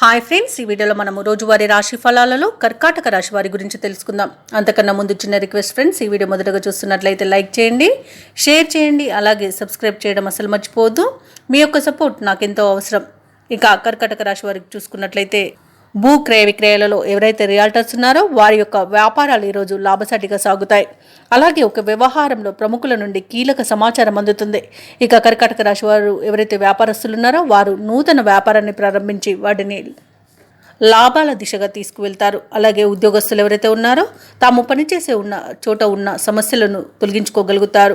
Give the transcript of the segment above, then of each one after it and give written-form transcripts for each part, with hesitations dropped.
Hi friends, ఈ వీడియోలో మనము రోజువారీ రాశి ఫలాలలో కర్కాటక రాశి వారి గురించి తెలుసుకుందాం. అంతకన్నా ముందు చిన్న రిక్వెస్ట్ ఫ్రెండ్స్, ఈ వీడియో మొదటగా చూస్తున్నట్లయితే లైక్ చేయండి, షేర్ చేయండి, అలాగే సబ్స్క్రైబ్ చేయడం అసలు మర్చిపోవద్దు. మీ యొక్క సపోర్ట్ నాకెంతో అవసరం. ఇక కర్కాటక రాశి వారికి చూసుకున్నట్లయితే భూ క్రయ విక్రయాలలో ఎవరైతే రియాల్టర్స్ ఉన్నారో వారి యొక్క వ్యాపారాలు ఈరోజు లాభసాటిగా సాగుతాయి. అలాగే ఒక వ్యవహారంలో ప్రముఖుల నుండి కీలక సమాచారం అందుతుంది. ఇక కర్కాటక రాశి వారు ఎవరైతే వ్యాపారస్తులు ఉన్నారో వారు నూతన వ్యాపారాన్ని ప్రారంభించి వాటిని లాభాల దిశగా తీసుకువెళ్తారు. అలాగే ఉద్యోగస్తులు ఎవరైతే ఉన్నారో తాము పనిచేసే చోట ఉన్న సమస్యలను తొలగించుకోగలుగుతారు.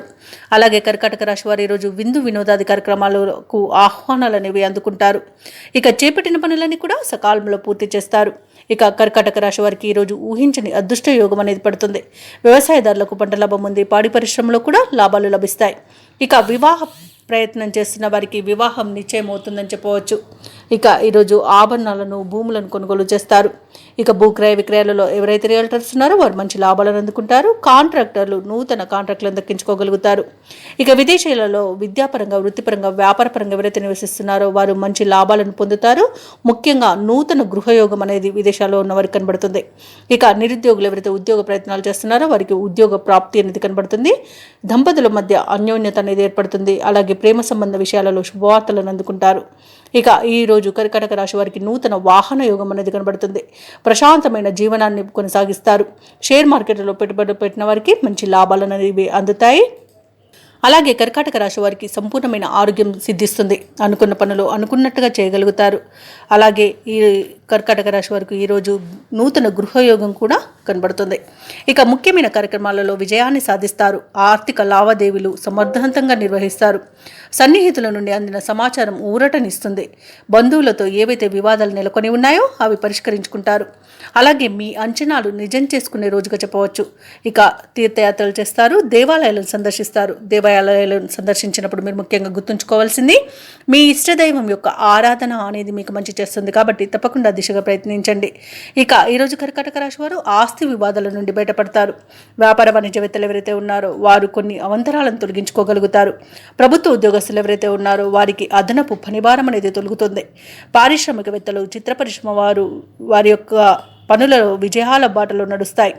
అలాగే కర్కాటక రాశి వారు ఈరోజు విందు వినోదాది కార్యక్రమాలకు ఆహ్వానాలు అనేవి అందుకుంటారు. ఇక చేపట్టిన పనులన్నీ కూడా సకాలంలో పూర్తి చేస్తారు. ఇక కర్కాటక రాశి వారికి ఈరోజు ఊహించని అదృష్ట యోగం అనేది పడుతుంది. వ్యవసాయదారులకు పంట లాభం ఉంది. పాడి పరిశ్రమలో కూడా లాభాలు లభిస్తాయి. ఇక వివాహ ప్రయత్నం చేస్తున్న వారికి వివాహం నిశ్చయం అవుతుందని చెప్పవచ్చు. ఇక ఈరోజు ఆభరణాలను భూములను కొనుగోలు చేస్తారు. ఇక భూక్రయ విక్రయాలలో ఎవరైతే రియల్టర్స్ ఉన్నారో వారు మంచి లాభాలను అందుకుంటారు. కాంట్రాక్టర్లు నూతన కాంట్రాక్టులను దక్కించుకోగలుగుతారు. ఇక విదేశీయులలో విద్యాపరంగా, వృత్తిపరంగా, వ్యాపారపరంగా ఎవరైతే నివసిస్తున్నారో వారు మంచి లాభాలను పొందుతారు. ముఖ్యంగా నూతన గృహయోగం అనేది విదేశాల్లో ఉన్న వారికి కనబడుతుంది. ఇక నిరుద్యోగులు ఎవరైతే ఉద్యోగ ప్రయత్నాలు చేస్తున్నారో వారికి ఉద్యోగ ప్రాప్తి అనేది కనబడుతుంది. దంపతుల మధ్య అన్యోన్యత అనేది ఏర్పడుతుంది. అలాగే ప్రేమ సంబంధ విషయాలలో శుభవార్తలను అందుకుంటారు. ఇక ఈరోజు కర్కాటక రాశి వారికి నూతన వాహన యోగం అనేది కనబడుతుంది. ప్రశాంతమైన జీవనాన్ని కొనసాగిస్తారు. షేర్ మార్కెట్లో పెట్టుబడులు పెట్టిన వారికి మంచి లాభాలు అనేవి అందుతాయి. అలాగే కర్కాటక రాశి వారికి సంపూర్ణమైన ఆరోగ్యం సిద్ధిస్తుంది. అనుకున్న పనులు అనుకున్నట్టుగా చేయగలుగుతారు. అలాగే ఈ కర్కాటక రాశి వారికి ఈరోజు నూతన గృహయోగం కూడా కనబడుతుంది. ఇక ముఖ్యమైన కార్యక్రమాలలో విజయాన్ని సాధిస్తారు. ఆర్థిక లావాదేవీలు సమర్థవంతంగా నిర్వహిస్తారు. సన్నిహితుల నుండి అందిన సమాచారం ఊరటనిస్తుంది. బంధువులతో ఏవైతే వివాదాలు నెలకొని ఉన్నాయో అవి పరిష్కరించుకుంటారు. అలాగే మీ అంచనాలు నిజం చేసుకునే రోజుగా చెప్పవచ్చు. ఇక తీర్థయాత్రలు చేస్తారు. దేవాలయాలను సందర్శిస్తారు. దేవాలయాలను సందర్శించినప్పుడు మీరు ముఖ్యంగా గుర్తుంచుకోవాల్సింది మీ ఇష్టదైవం యొక్క ఆరాధన అనేది మీకు మంచి చేస్తుంది. కాబట్టి తప్పకుండా దిశగా ప్రయత్నించండి. ఇక ఈరోజు కర్కాటక రాశి వారు ఆస్తి వివాదాల నుండి బయటపడతారు. వ్యాపార వాణిజ్యవేత్తలు ఎవరైతే ఉన్నారో వారు కొన్ని అవంతరాలను తొలగించుకోగలుగుతారు. ప్రభుత్వ ఉద్యోగస్తులు ఎవరైతే ఉన్నారో వారికి అదనపు పనిభారం అనేది తొలగుతుంది. పారిశ్రామికవేత్తలు, చిత్ర పరిశ్రమ వారి యొక్క పనులలో విజయాల బాటలో నడుస్తాయి.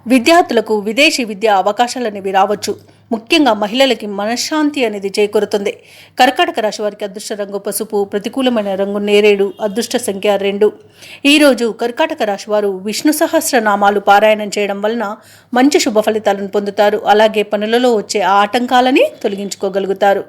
విద్యార్థులకు విదేశీ విద్యా అవకాశాలు అనేవి రావచ్చు. ముఖ్యంగా మహిళలకి మనశ్శాంతి అనేది చేకూరుతుంది. కర్కాటక రాశి వారికి అదృష్ట రంగు పసుపు, ప్రతికూలమైన రంగు నేరేడు, అదృష్ట సంఖ్య 2. ఈరోజు కర్కాటక రాశి వారు విష్ణు సహస్రనామాలు పారాయణం చేయడం వలన మంచి శుభ ఫలితాలను పొందుతారు. అలాగే పనులలో వచ్చే ఆటంకాలని తొలగించుకోగలుగుతారు.